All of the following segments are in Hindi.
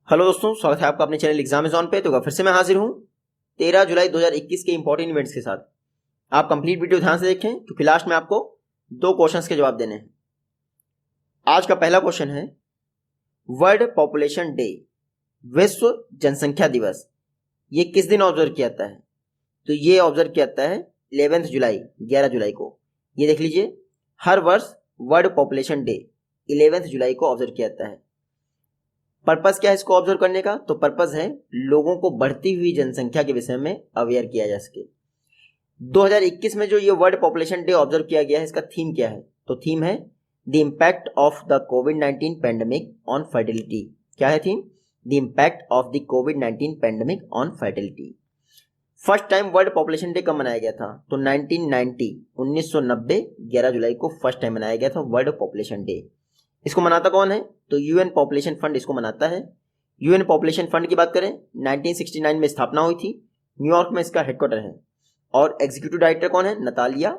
हेलो दोस्तों, स्वागत है आपका अपने चैनल एग्जामेज़ॉन पे। तो फिर से मैं हाजिर हूँ 13 जुलाई 2021 के इंपॉर्टेंट इवेंट्स के साथ। आप कंप्लीट वीडियो ध्यान से देखें क्योंकि लास्ट में आपको 2 क्वेश्चंस के जवाब देने हैं। आज का पहला क्वेश्चन है, वर्ल्ड पॉपुलेशन डे, विश्व जनसंख्या दिवस, ये किस दिन ऑब्जर्व किया जाता है? तो ये ऑब्जर्व किया जाता है 11 जुलाई, 11 जुलाई को। ये देख लीजिए, हर वर्ष वर्ल्ड पॉपुलेशन डे 11 जुलाई को ऑब्जर्व किया जाता है। पर्पस क्या है इसको ऑब्जर्व करने का? तो पर्पस है लोगों को बढ़ती हुई जनसंख्या के विषय में अवेयर किया जा सके। 2021 में जो ये वर्ल्ड पॉपुलेशन डे ऑब्जर्व किया गया है, इसका थीम क्या है? तो थीम है the impact of the covid pandemic on fertility. क्या है theme? The impact of the covid pandemic on fertility. First time world Population day कब मनाया गया था? तो 1990 11 जुलाई को फर्स्ट टाइम मनाया गया था वर्ल्ड पॉपुलेशन डे। इसको मनाता कौन है? तो यूएन पॉपुलेशन फंड इसको मनाता है। यूएन पॉपुलेशन फंड की बात करें, 1969 में स्थापना हुई थी, न्यूयॉर्क में इसका हेडक्वार्टर है और एग्जीक्यूटिव डायरेक्टर कौन है? Natalia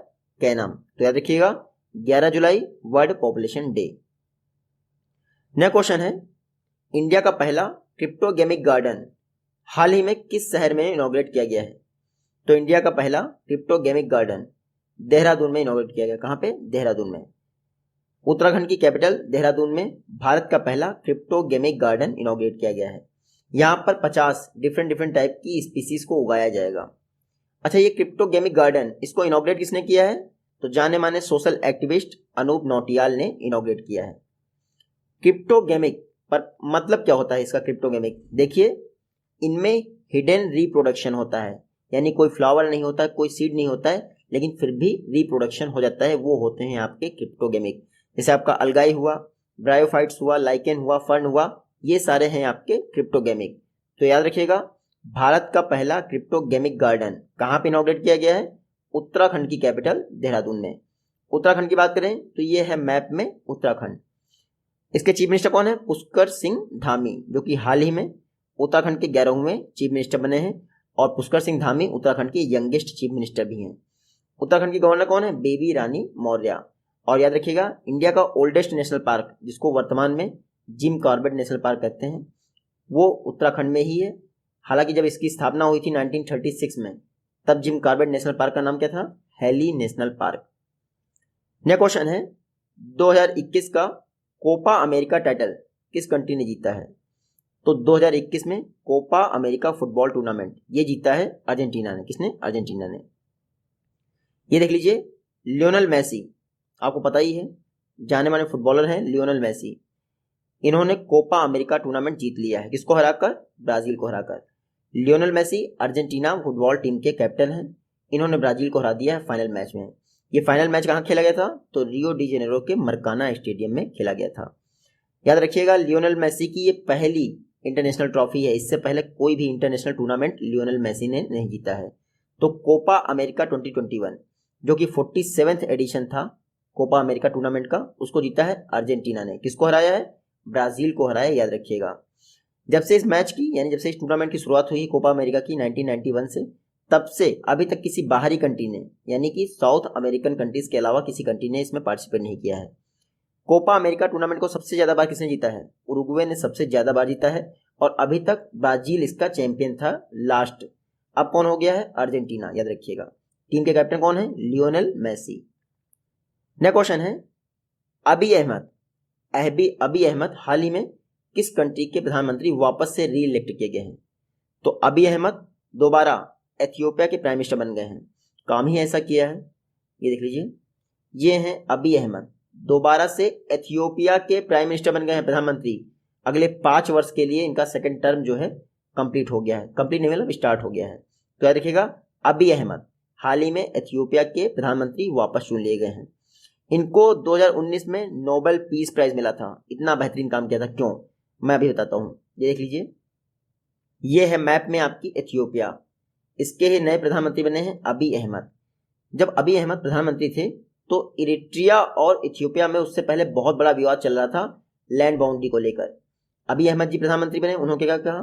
Kanem. तो याद रखिएगा 11 जुलाई World Population Day. Next question है, इंडिया का पहला क्रिप्टोगेमिक गार्डन हाल ही में किस शहर में इनॉग्रेट किया गया है? तो इंडिया का पहला क्रिप्टोगेमिक गार्डन देहरादून में इनॉग्रेट किया गया। कहां पे? देहरादून में। उत्तराखंड की कैपिटल देहरादून में भारत का पहला क्रिप्टोगेमिक गार्डन इनॉग्रेट किया गया है। यहाँ पर 50 डिफरेंट टाइप की स्पीसीज को उगाया जाएगा। अच्छा, ये क्रिप्टोगेमिक गार्डन इसको इनॉग्रेट किसने किया है? तो जाने माने सोशल एक्टिविस्ट अनूप नौटियाल ने इनॉग्रेट किया है। क्रिप्टोगेमिक पर मतलब क्या होता है इसका? क्रिप्टोगेमिक देखिए, इनमें हिडन रिप्रोडक्शन होता है, यानी कोई फ्लावर नहीं होता है, कोई सीड नहीं होता है, लेकिन फिर भी रिप्रोडक्शन हो जाता है। वो होते हैं आपके क्रिप्टोगेमिक। जैसे आपका अलगाई हुआ, ब्रायोफाइट्स हुआ, लाइकेन हुआ, फर्न हुआ, ये सारे हैं आपके क्रिप्टोगेमिक। तो याद रखिएगा, भारत का पहला क्रिप्टोगेमिक गार्डन कहाँ पे इनॉग्रेट किया गया है? उत्तराखंड की कैपिटल देहरादून में। उत्तराखंड की बात करें तो ये है मैप में उत्तराखंड। इसके चीफ मिनिस्टर कौन है? पुष्कर सिंह धामी, जो कि हाल ही में उत्तराखंड के 11वें चीफ मिनिस्टर बने हैं। और पुष्कर सिंह धामी उत्तराखंड के यंगेस्ट चीफ मिनिस्टर भी हैं। उत्तराखंड की गवर्नर कौन है? बेबी रानी मौर्य। और याद रखिएगा, इंडिया का ओल्डेस्ट नेशनल पार्क, जिसको वर्तमान में जिम कॉर्बेट नेशनल पार्क कहते हैं, वो उत्तराखंड में ही है। हालांकि जब इसकी स्थापना हुई थी 1936 में, तब जिम कॉर्बेट नेशनल पार्क का नाम क्या था? Heli national park. Next question है, 2021 का कोपा अमेरिका टाइटल किस कंट्री ने जीता है? तो 2021 में कोपा अमेरिका फुटबॉल टूर्नामेंट ये जीता है अर्जेंटीना ने। किसने? अर्जेंटीना ने। ये देख लीजिए, लियोनेल मेसी, आपको पता ही है, जाने माने फुटबॉलर हैं लियोनेल मेसी। इन्होंने कोपा अमेरिका टूर्नामेंट जीत लिया है। किसको हराकर? ब्राजील को हराकर। Lionel Messi Argentina football team के कैप्टन हैं। इन्होंने ब्राजील को हरा दिया है फाइनल मैच में। ये फाइनल मैच कहाँ खेला गया था? तो रियो डी जेनेरो के मरकाना स्टेडियम में खेला गया था। याद रखिएगा, लियोनेल मेसी की ये पहली इंटरनेशनल ट्रॉफी है। इससे पहले कोई भी इंटरनेशनल टूर्नामेंट लियोनेल मेसी ने नहीं जीता है। तो कोपा अमेरिका 2021 जो कि 47th एडिशन था कोपा अमेरिका टूर्नामेंट का, उसको जीता है अर्जेंटीना ने। किसको हराया है? ब्राजील को हराया। याद रखिएगा, जब से इस मैच की, यानी जब से इस टूर्नामेंट की शुरुआत हुई कोपा अमेरिका की 1991 से, तब से अभी तक किसी बाहरी कंट्री ने, यानी कि साउथ अमेरिकन कंट्रीज के अलावा किसी कंट्री ने इसमें पार्टिसिपेट नहीं किया है। कोपा अमेरिका टूर्नामेंट को सबसे ज्यादा बार किसने जीता है? उरुग्वे ने सबसे ज्यादा बार जीता है और अभी तक ब्राजील इसका चैंपियन था लास्ट। अब कौन हो गया है? अर्जेंटीना। याद रखिएगा, टीम के कैप्टन कौन है? Lionel Messi. नेक्स्ट क्वेश्चन है, अबी अहमद हाल ही में किस कंट्री के प्रधानमंत्री वापस से री इलेक्ट किए गए हैं? तो अबी अहमद दोबारा एथियोपिया के प्राइम मिनिस्टर बन गए हैं। काम ही ऐसा किया है। ये देख लीजिए, ये हैं अबी अहमद, दोबारा से एथियोपिया के प्राइम मिनिस्टर बन गए हैं, प्रधानमंत्री। अगले 5 वर्ष के लिए इनका सेकंड टर्म जो है कंप्लीट हो गया है। कंप्लीट नहीं मतलब स्टार्ट हो गया है। तो याद रखिएगा, अबी अहमद हाल ही में एथियोपिया के प्रधानमंत्री वापस चुन लिए गए हैं। इनको 2019 में नोबेल पीस प्राइज मिला था। इतना बेहतरीन काम किया था। क्यों? मैं अभी बताता हूँ। ये देख लीजिए, ये है मैप में आपकी एथियोपिया। इसके ही नए प्रधानमंत्री बने हैं अबी अहमद। जब अबी अहमद प्रधानमंत्री थे तो इरिट्रिया और इथियोपिया में उससे पहले बहुत बड़ा विवाद चल रहा था लैंड बाउंड्री को लेकर। अबी अहमद जी प्रधानमंत्री बने, उन्होंने क्या कहा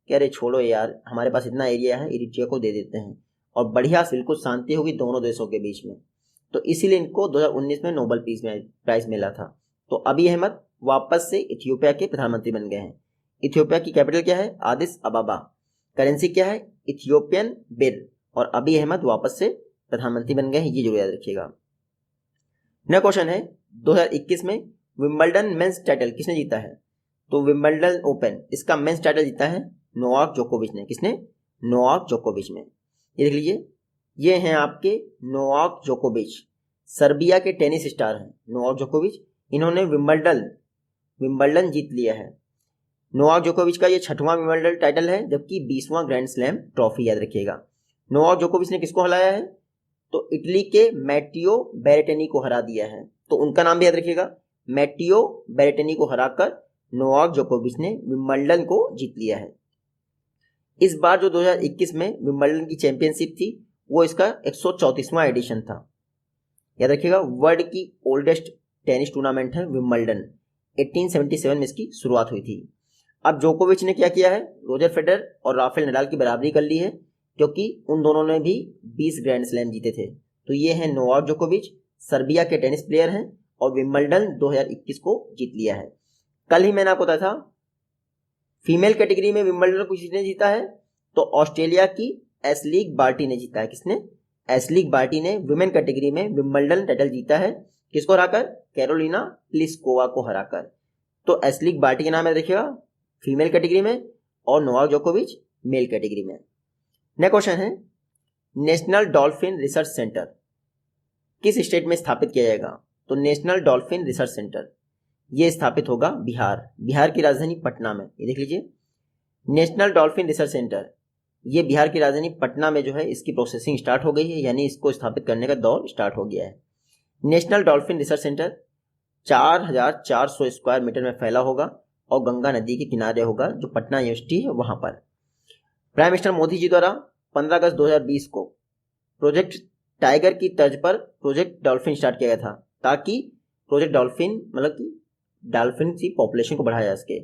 कि अरे छोड़ो यार, हमारे पास इतना एरिया है, इरिट्रिया को दे देते हैं और बढ़िया बिल्कुल शांति होगी दोनों देशों के बीच में। तो इसीलिए इनको 2019 में नोबेल पीस प्राइज मिला था। तो अबी अहमद वापस से इथियोपिया के प्रधानमंत्री बन गए हैं। इथियोपिया की कैपिटल क्या है? आदिस अबाबा। करेंसी क्या है? इथियोपियन बिर। और अबी अहमद वापस से प्रधानमंत्री बन गए हैं, ये जरूर याद रखिएगा। नेक्स्ट क्वेश्चन है 2021 में विंबलडन मेंस टाइटल किसने जीता है? तो विंबलडन ओपन, इसका मेंस टाइटल जीता है नोवाक जोकोविच ने। किसने? नोवाक जोकोविच ने। ये देख लीजिए, ये हैं आपके नोवाक जोकोविच, सर्बिया के टेनिस स्टार हैं नोवाक जोकोविच। इन्होंने विंबलडन जीत लिया है। नोवाक जोकोविच का ये 6वां विंबलडन टाइटल है, जबकि 20वां ग्रैंड स्लैम ट्रॉफी, याद रखिएगा। नोवाक जोकोविच ने किसको हराया है? तो इटली के मैटियो बेरेटेनी को हरा दिया है, तो उनका नाम भी याद रखिएगा। मैटियो बेरेटेनी को हराकर नोवाक जोकोविच ने विंबलडन को जीत लिया है। इस बार जो 2021 में विंबलडन की चैंपियनशिप थी, वो इसका 134वां एडिशन था, याद रखिएगा। वर्ल्ड की ओल्डेस्ट टेनिस टूर्नामेंट है विंबलडन। 1877 में इसकी शुरुआत हुई थी। अब जोकोविच ने क्या किया है? रोजर फेडरर और राफेल नडाल की बराबरी कर ली है, क्योंकि उन दोनों ने भी 20 ग्रैंड स्लैम जीते थे। तो ये हैं नोवाक जोकोविच, सर्बिया के टेनिस प्लेयर हैं और विंबलडन 2021 को जीत लिया है। कल ही मैंने आपको बताया था फीमेल कैटेगरी में विंबलडन को किसने जीता है? तो ऑस्ट्रेलिया की एशलीग बार्टी ने जीता है। किसने? एशलीग बार्टी ने वुमेन कैटेगरी में विंबलडन टाइटल जीता है। किसको हराकर? कैरोलिना प्लिस्कोवा को हराकर। तो एशलीग बार्टी के नाम याद रखिएगा फीमेल कैटेगरी में, और नोवाक जोकोविच मेल कैटेगरी में। नेक्स्ट क्वेश्चन है नेशनल डॉल्फिन रिसर्च सेंटर किस स्टेट में स्थापित किया जाएगा? तो नेशनल डॉल्फिन रिसर्च सेंटर ये स्थापित होगा बिहार की राजधानी पटना में। ये देख लीजिए, नेशनल डॉल्फिन रिसर्च सेंटर ये बिहार की राजधानी पटना में जो है इसकी प्रोसेसिंग स्टार्ट हो गई है, यानी इसको स्थापित करने का दौर स्टार्ट हो गया है। National dolphin research centre 4400 square metre में फैला होगा और गंगा नदी के किनारे होगा, जो पटना यूनिवर्सिटी है वहां पर। प्राइम मिनिस्टर मोदी जी द्वारा 15 अगस्त 2020 को प्रोजेक्ट टाइगर की तर्ज पर प्रोजेक्ट डॉल्फिन स्टार्ट किया गया था, ताकि प्रोजेक्ट डॉल्फिन मतलब कि डॉल्फिन की पॉपुलेशन को बढ़ाया जा सके।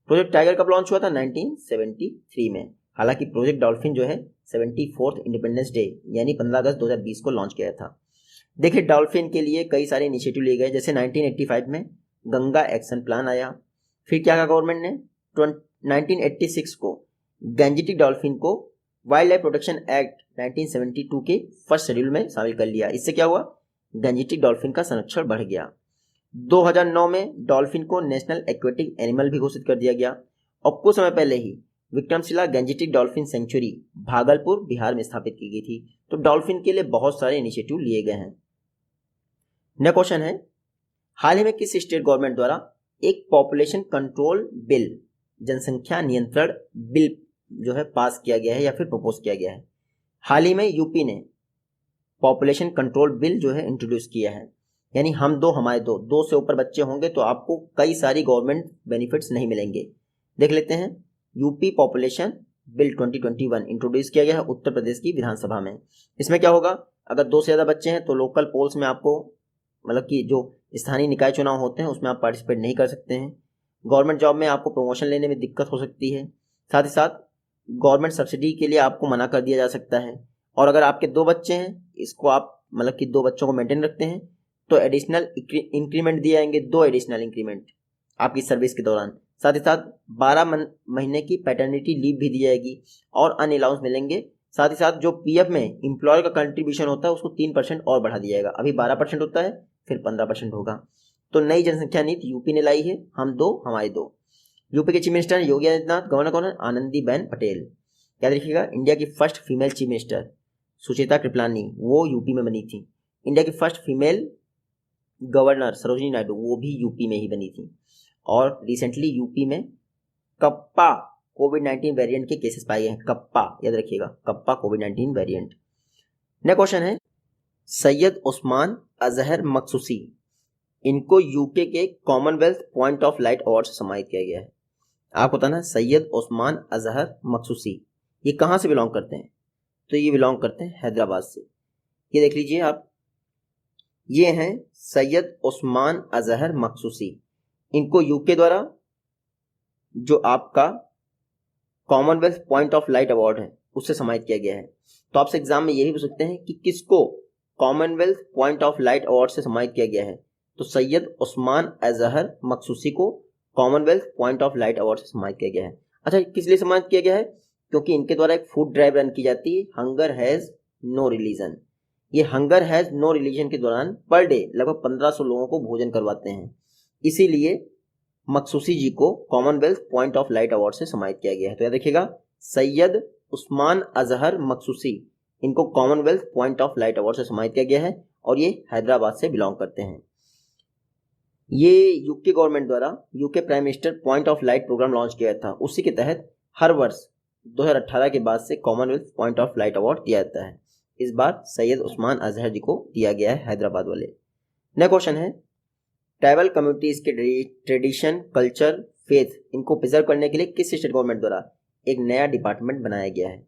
प्रोजेक्ट टाइगर कब लॉन्च हुआ था? 1973 में। हालांकि प्रोजेक्ट डॉल्फिन जो है 74th इंडिपेंडेंस डे यानी 15 अगस्त 2020 को लॉन्च किया था। देखिए, डॉल्फिन के लिए कई सारे इनिशिएटिव लिए गए, जैसे 1985 में गंगा एक्शन प्लान आया। फिर क्या कहा गवर्नमेंट ने? 1986 को गैंजेटिक डॉल्फिन को वाइल्ड लाइफ प्रोटेक्शन एक्ट 1972 के फर्स्ट शेड्यूल में शामिल कर लिया। इससे क्या हुआ? गैंजेटिक डॉल्फिन का संरक्षण बढ़ गया। 2009 में डॉल्फिन को नेशनल एक्वेटिक एनिमल भी घोषित कर दिया गया। और कुछ समय पहले ही Vikramshila Gangetic dolphin sanctuary Bhagalpur Bihar में स्थापित की गई थी। तो डॉल्फिन के लिए बहुत सारे इनिशिएटिव लिए गए हैं। नेक्स्ट क्वेश्चन है हाल ही में किस स्टेट गवर्नमेंट द्वारा एक पॉपुलेशन कंट्रोल बिल, जनसंख्या नियंत्रण बिल जो है पास किया गया है या फिर प्रपोज किया गया है? हाल ही में यूपी ने पॉपुलेशन कंट्रोल बिल जो है इंट्रोड्यूस किया है, यानी हम दो हमारे दो से ऊपर बच्चे होंगे तो आपको कई सारी गवर्नमेंट बेनिफिट्स नहीं मिलेंगे। देख लेते हैं, यूपी पॉपुलेशन बिल 2021 इंट्रोड्यूस किया गया है उत्तर प्रदेश की विधानसभा में। इसमें क्या होगा? अगर 2 से ज़्यादा बच्चे हैं तो लोकल पोल्स में आपको मतलब कि जो स्थानीय निकाय चुनाव होते हैं उसमें आप पार्टिसिपेट नहीं कर सकते हैं। गवर्नमेंट जॉब में आपको प्रमोशन लेने में दिक्कत हो सकती है। साथ ही साथ गवर्नमेंट सब्सिडी के लिए आपको मना कर दिया जा सकता है। और अगर आपके 2 बच्चे हैं, इसको आप मतलब कि 2 बच्चों को मेंटेन रखते हैं, तो एडिशनल इंक्रीमेंट दिए जाएंगे, 2 एडिशनल इंक्रीमेंट आपकी सर्विस के दौरान। साथ ही साथ 12 महीने की पैटर्निटी लीव भी दी जाएगी और अन्य अलाउंस मिलेंगे। साथ ही साथ जो पीएफ में एम्प्लॉयर का कंट्रीब्यूशन होता है उसको 3% और बढ़ा दिया जाएगा। अभी 12% होता है, फिर 15% होगा। तो नई जनसंख्या नीति यूपी ने लाई है, हम 2 हमारे 2। यूपी के chief minister Yogi Adityanath, governor कौन है? आनंदीबेन पटेल। याद रखिएगा, इंडिया की first female chief minister Sucheta Kripalani वो यूपी में बनी थी। इंडिया की first female governor Sarojini Naidu वो भी यूपी में ही बनी थी। और रिसेंटली यूपी में कप्पा कोविड-19 वेरिएंट के केसेस पाए गए हैं। कप्पा याद रखिएगा, कप्पा कोविड-19 वेरिएंट। नेक्स्ट क्वेश्चन है सैयद उस्मान अजहर मखसूसी, इनको यूके के Commonwealth point of light award से सम्मानित किया गया है। आपको बताना, सैयद उस्मान अजहर मखसूसी ये कहाँ से बिलोंग करते हैं? तो ये बिलोंग करते हैं हैदराबाद से। ये देख लीजिए आप, ये हैं सैयद उस्मान अजहर मखसूसी। इनको यूके द्वारा जो आपका Commonwealth point of light award है उससे सम्मानित किया गया है। तो आपसे एग्जाम में ये भी पूछ सकते हैं कि किसको Commonwealth point of light award से सम्मानित किया गया है? तो सैयद उस्मान अजहर मखसूसी को Commonwealth point of light award से सम्मानित किया गया है। अच्छा, किस लिए सम्मानित किया गया है? क्योंकि इनके द्वारा एक फूड ड्राइव रन की जाती है, हंगर हैज नो रिलीजन। ये हंगर हैज नो रिलीजन के दौरान पर डे लगभग 1500 लोगों को भोजन करवाते हैं। इसीलिए मकसूसी जी को Commonwealth point of light award से सम्मानित किया गया है। तो याद रखिएगा, सैयद उस्मान अजहर मकसूसी, इनको Commonwealth point of light award से सम्मानित किया गया है और ये हैदराबाद से बिलोंग करते हैं। ये यूके गवर्नमेंट द्वारा UK prime minister point of light programme launch किया था, उसी के तहत हर वर्ष 2018 के बाद से Commonwealth point of light award दिया जाता है। इस बार सैयद उस्मान अजहर जी को दिया गया है, हैदराबाद वाले। नेक्स्ट क्वेश्चन है, ट्राइबल कम्युनिटीज के ट्रेडिशन, कल्चर, फेथ, इनको प्रिजर्व करने के लिए किस स्टेट गवर्नमेंट द्वारा एक नया डिपार्टमेंट बनाया गया है?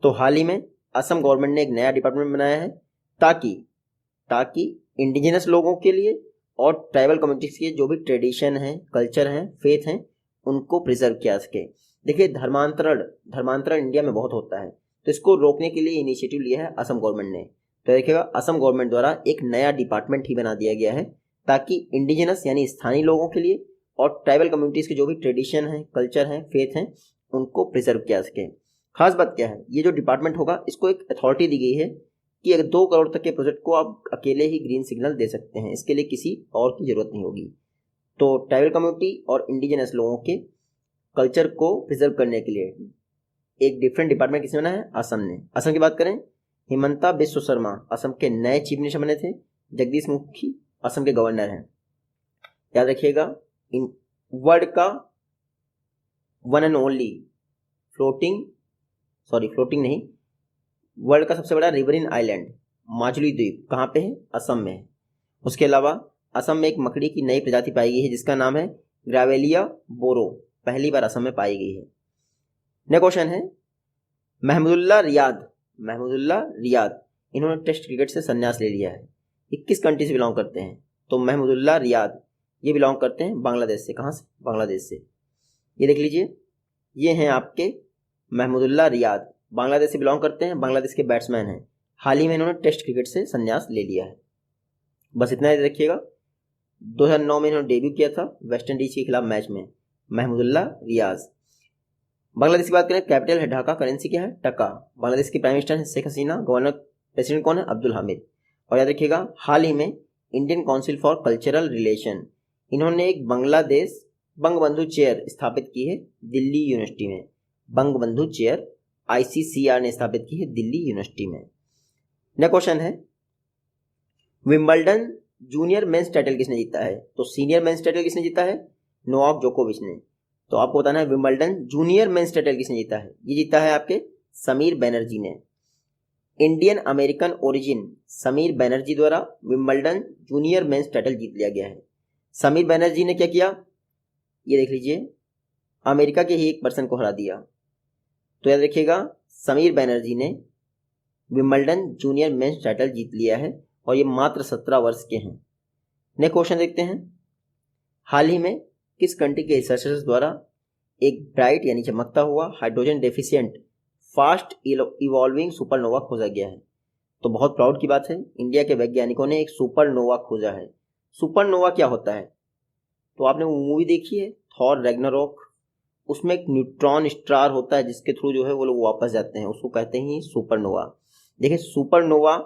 तो हाल ही में असम गवर्नमेंट ने एक नया डिपार्टमेंट बनाया है ताकि इंडिजिनस लोगों के लिए और ट्राइबल कम्युनिटीज के जो भी ट्रेडिशन हैं, कल्चर हैं, फेथ हैं, उनको प्रिजर्व किया सके। देखिए, धर्मांतरण इंडिया में बहुत होता है, तो इसको रोकने के लिए इनिशिएटिव लिया है असम गवर्नमेंट ने। तो देखिएगा, असम गवर्नमेंट द्वारा एक नया डिपार्टमेंट ही बना दिया गया है ताकि इंडिजिनस यानी स्थानीय लोगों के लिए और ट्राइबल कम्युनिटीज के जो भी ट्रेडिशन हैं, कल्चर हैं, फेथ हैं, उनको प्रिजर्व किया सके। खास बात क्या है, ये जो डिपार्टमेंट होगा इसको एक अथॉरिटी दी गई है कि अगर 2 करोड़ तक के प्रोजेक्ट को आप अकेले ही ग्रीन सिग्नल दे सकते हैं, इसके लिए किसी और की जरूरत नहीं होगी। तो ट्राइबल कम्युनिटी और इंडिजिनस लोगों के कल्चर को प्रिजर्व करने के लिए एक डिफरेंट डिपार्टमेंट किसने बनाया है? असम ने। असम की बात करें, हिमंता बिस्व शर्मा असम के नए चीफ मिनिस्टर बने थे। जगदीश मुखी असम के गवर्नर हैं। याद रखिएगा, इन वर्ल्ड का वन एंड ओनली फ्लोटिंग नहीं, वर्ल्ड का सबसे बड़ा रिवरिन आइलैंड माजुली द्वीप कहाँ पे है? असम में है। उसके अलावा असम में एक मकड़ी की नई प्रजाति पाई गई है जिसका नाम है ग्रावेलिया बोरो, पहली बार असम में पाई गई है। नेक्स्ट क्वेश्चन है, महमूदुल्लाह रियाद, इन्होंने टेस्ट क्रिकेट से संन्यास ले लिया है। ये किस कंट्री से बिलोंग करते हैं? तो महमूदुल्लाह रियाद ये बिलोंग करते हैं बांग्लादेश से। कहाँ से? बांग्लादेश से। ये देख लीजिए, ये हैं आपके महमूदुल्लाह रियाद, बांग्लादेश से बिलोंग करते हैं, बांग्लादेश के बैट्समैन हैं। हाल ही में इन्होंने टेस्ट क्रिकेट से संन्यास ले लिया है। बस इतना याद रखिएगा। 2009 में इन्होंने डेब्यू किया था वेस्ट इंडीज के खिलाफ मैच में, महमूदुल्लाह रियाज। बांग्लादेश की बात करें, कैपिटल है ढाका, करेंसी क्या है? टका। बांग्लादेश की प्राइम मिनिस्टर है शेख हसीना, गवर्नर प्रेसिडेंट कौन है? अब्दुल हामिद। और याद रखिएगा, हाल ही में Indian council for cultural relation, इन्होंने एक बांग्लादेश बंगबंधु चेयर स्थापित की है दिल्ली यूनिवर्सिटी में। बंगबंधु चेयर ICCR ने स्थापित की है दिल्ली यूनिवर्सिटी में। नेक्स्ट क्वेश्चन है, विंबलडन जूनियर मेंस टाइटल किसने जीता है? तो सीनियर मेंस टाइटल किसने जीता है? नोवाक जोकोविच ने। तो आपको बताना है विंबलडन जूनियर मेंस टाइटल किसने जीता है? ये जीता है आपके समीर बनर्जी ने। Indian American origin Sameer Banerjee द्वारा विंबलडन जूनियर मेंस टाइटल जीत लिया गया है। समीर बनर्जी ने क्या किया? ये देख लीजिए, अमेरिका के ही एक पर्सन को हरा दिया। तो याद रखिएगा, समीर बनर्जी ने विंबलडन जूनियर मेंस टाइटल जीत लिया है और ये मात्र 17 वर्ष के हैं। नेक्स्ट क्वेश्चन देखते हैं, हाल ही में किस कंट्री के रिसर्चर्स द्वारा एक ब्राइट यानी चमकता हुआ hydrogen deficient fast evolving supernova खोजा गया है? तो बहुत प्राउड की बात है, इंडिया के वैज्ञानिकों ने एक सुपरनोवा खोजा है। सुपरनोवा क्या होता है? तो आपने वो मूवी देखी है थॉर रैग्नारोक, उसमें एक न्यूट्रॉन स्टार होता है जिसके थ्रू जो है वो लोग वापस जाते हैं, उसको कहते हैं सुपरनोवा। देखिए, सुपरनोवा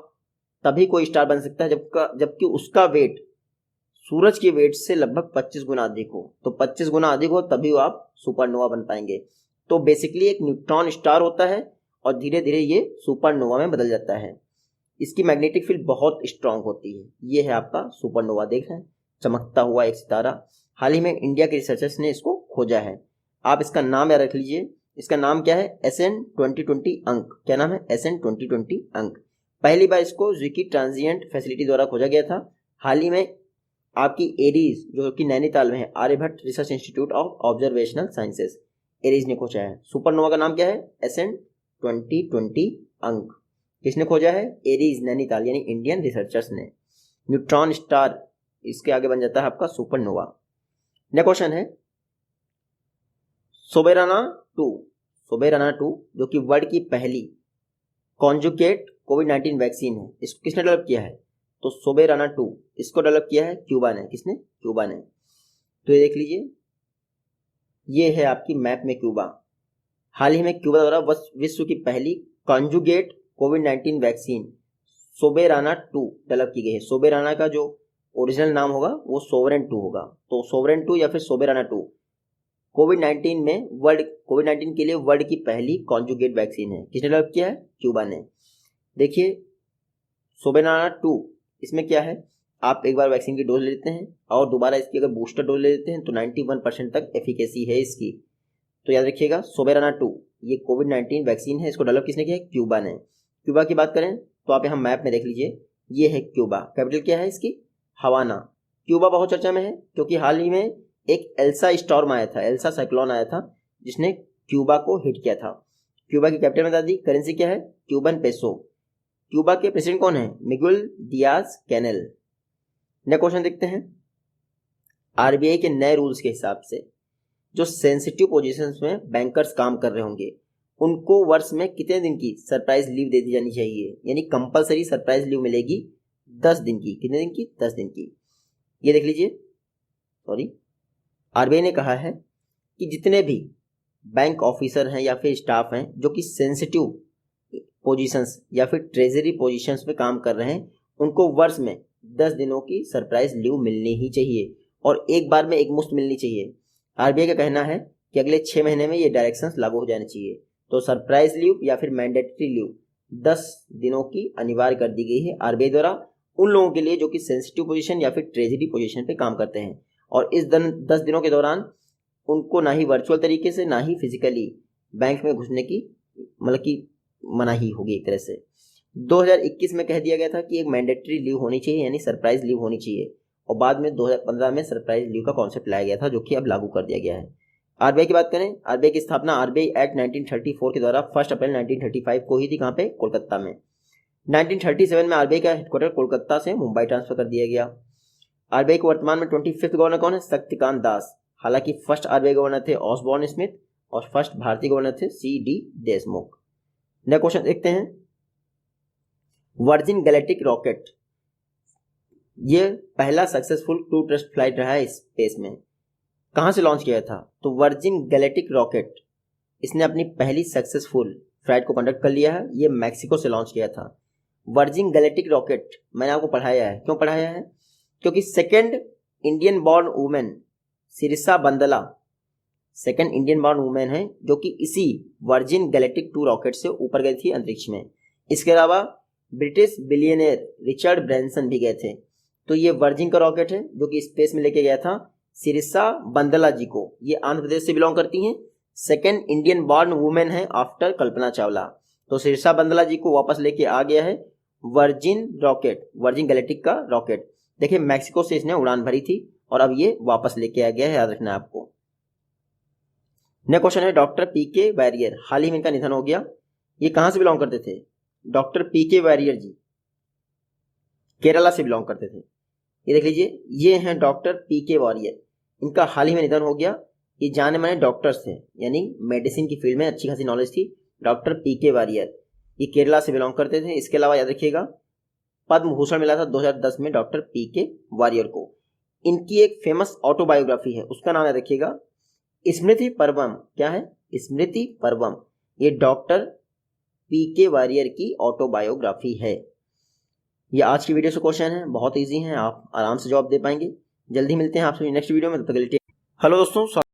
तभी कोई स्टार बन सकता है जबकि उसका वेट सूरज के वेट से लगभग 25 गुना अधिक हो। तो 25 गुना अधिक हो तभी आप सुपरनोवा बन पाएंगे। तो बेसिकली एक न्यूट्रॉन स्टार होता है और धीरे धीरे ये सुपरनोवा में बदल जाता है। इसकी मैग्नेटिक फील्ड बहुत स्ट्रांग होती है। ये है आपका सुपरनोवा, देख रहे हैं, चमकता हुआ एक सितारा। हाल ही में इंडिया के रिसर्चर्स ने इसको खोजा है। आप इसका नाम याद रख लीजिए, इसका नाम क्या है? SN 2020 अंक। क्या नाम है? SN 2020 अंक। पहली बार इसको ज़्विकी ट्रांजिएंट फैसिलिटी द्वारा खोजा गया था। हाल ही में आपकी एरीज जो कि नैनीताल में है, Aryabhatta research institute of observational sciences, ARIES ने खोजा है। सुपरनोवा का नाम क्या है? SN 2020 अंक। किसने खोजा है? एरीज नैनीताल यानी इंडियन रिसर्चर्स ने। न्यूट्रॉन स्टार इसके आगे बन जाता है आपका सुपरनोवा। नेक्स्ट क्वेश्चन है, सोबेराना टू जो कि वर्ल्ड की पहली कॉन्जुगेट कोविड-19 वैक्सीन है, इसको किसने डेवलप किया है? तो सोबेराना 2 इसको डेवलप किया है क्यूबा ने। किसने? क्यूबा ने। तो ये देख लीजिए, ये है आपकी मैप में क्यूबा। हाल ही में क्यूबा द्वारा विश्व की पहली कॉन्जुगेट कोविड-19 वैक्सीन सोबेराना 2 डेवलप की गई है। सोबेराना का जो ओरिजिनल नाम होगा वो सोवरेन 2 होगा। तो सोवरेन 2 या फिर सोबेराना 2 कोविड-19 के लिए वर्ल्ड की पहली कॉन्जुगेट वैक्सीन है। किसने डेवलप किया है? क्यूबा ने। देखिए सोबेराना 2 इसमें क्या है, आप एक बार वैक्सीन की डोज ले लेते हैं और दोबारा इसकी अगर बूस्टर डोज ले लेते हैं तो 91% तक एफिकेसी है इसकी। तो याद रखिएगा सोबेराना 2 ये कोविड-19 वैक्सीन है। इसको डेवलप किसने किया है? क्यूबा ने। क्यूबा की बात करें तो आप यहाँ मैप में देख लीजिए, ये है क्यूबा। कैपिटल क्या है इसकी? हवाना। क्यूबा बहुत चर्चा में है क्योंकि हाल ही में एक एल्सा स्टॉर्म आया था, एल्सा साइक्लोन आया था जिसने क्यूबा को हिट किया था। क्यूबा की कैपिटल बता दी, करेंसी क्या है? Cuban peso. क्यूबा के प्रेसिडेंट कौन है? मिगुएल दियाज कैनेल। नेक्स्ट क्वेश्चन देखते हैं। आरबीआई के नए रूल्स के हिसाब से जो सेंसिटिव पोजीशंस में बैंकर्स काम कर रहे होंगे उनको वर्ष में कितने दिन की सरप्राइज लीव दे दी जानी चाहिए? यानी कंपलसरी सरप्राइज लीव मिलेगी 10 दिन की। कितने दिन की? 10 दिन की। ये देख लीजिए, आरबीआई ने कहा है कि जितने भी बैंक ऑफिसर हैं या फिर स्टाफ हैं जो कि सेंसिटिव पोजीशंस या फिर ट्रेजरी पोजीशंस में काम कर रहे हैं उनको वर्ष में 10 दिनों की सरप्राइज लीव मिलनी ही चाहिए और एक बार में एक मुश्त मिलनी चाहिए। आरबीआई का कहना है कि अगले 6 महीने में ये डायरेक्शंस लागू हो जाने चाहिए। तो सरप्राइज लीव या फिर मैंडेटरी लीव 10 दिनों की अनिवार्य कर दी गई है आरबीआई द्वारा उन लोगों के लिए जो कि सेंसिटिव पोजीशन या फिर ट्रेजरी पोजीशन पे काम करते हैं। और इस 10 दिनों के दौरान उनको ना ही वर्चुअल तरीके से ना ही फिजिकली बैंक में घुसने की मतलब की मनाही होगी एक तरह से। 2021 में कह दिया गया था कि एक मैंडेटरी लीव होनी चाहिए यानी सरप्राइज लीव होनी चाहिए और बाद में 2015 में सरप्राइज लीव का कॉन्सेप्ट लाया गया था जो कि अब लागू कर दिया गया है। आरबीआई की बात करें, आरबीआई की स्थापना आरबीआई एक्ट 1934 के द्वारा 1 अप्रैल 1935 को ही थी। कहाँ पे? कोलकाता में। 1937 में आरबीआई का हेडक्वार्टर कोलकाता से मुंबई ट्रांसफर कर दिया गया। आरबीआई के वर्तमान में 25th गवर्नर कौन है? शक्तिकांत दास। हालांकि फर्स्ट आरबीआई गवर्नर थे ऑसबॉर्न स्मिथ और फर्स्ट भारतीय गवर्नर थे सी.डी. देशमुख। नेक्स्ट क्वेश्चन देखते हैं। वर्जिन गैलेक्टिक रॉकेट ये पहला सक्सेसफुल क्रू टेस्ट फ्लाइट रहा है स्पेस में। कहां से लॉन्च किया था? तो वर्जिन गैलेक्टिक रॉकेट इसने अपनी पहली सक्सेसफुल फ्लाइट को कंडक्ट कर लिया है। ये मैक्सिको से लॉन्च किया था। वर्जिन गैलेक्टिक रॉकेट मैंने आपको पढ़ाया है। क्यों पढ़ाया है? क्योंकि second Indian born women Sirisha Bandla second Indian born women है जो कि इसी वर्जिन गैलेक्टिक 2 रॉकेट से ऊपर गई थी अंतरिक्ष में। इसके अलावा ब्रिटिश बिलियनियर रिचर्ड ब्रैंसन भी गए थे। तो ये वर्जिन का रॉकेट है जो कि स्पेस में लेके गया था सिरिसा बंदला जी को। ये आंध्र प्रदेश से बिलोंग करती हैं। सेकेंड इंडियन बॉर्न वुमेन है आफ्टर कल्पना चावला। तो सिरिसा बंदला जी को वापस लेके आ गया है वर्जिन रॉकेट, वर्जिन गैलेक्टिक का रॉकेट। देखिए मैक्सिको से इसने उड़ान भरी थी और अब ये वापस लेके आ गया है, याद रखना है आपको। नेक्स्ट क्वेश्चन है डॉक्टर पीके वॉरियर। हाल ही में इनका निधन हो गया। ये कहां से बिलोंग करते थे? डॉक्टर पीके वॉरियर जी केरला से बिलोंग करते थे। ये देख लीजिए, ये हैं डॉक्टर पीके वॉरियर। इनका हाल ही में निधन हो गया। ये जाने माने डॉक्टर्स थे यानी मेडिसिन की फील्ड में अच्छी खासी नॉलेज थी। डॉक्टर पीके वॉरियर ये केरला से बिलोंग करते थे। इसके अलावा याद रखिएगा पद्म भूषण मिला था 2010 में डॉक्टर पीके वॉरियर को। इनकी एक फेमस ऑटोबायोग्राफी है, उसका नाम याद रखिएगा स्मृति पर्वम। क्या है? स्मृति पर्वम। ये डॉक्टर पीके वॉरियर की ऑटोबायोग्राफी है। ये आज की वीडियो से क्वेश्चन है, बहुत इजी है, आप आराम से जवाब दे पाएंगे। जल्दी मिलते हैं आपसे नेक्स्ट वीडियो में, तब तक के लिए हेलो दोस्तों।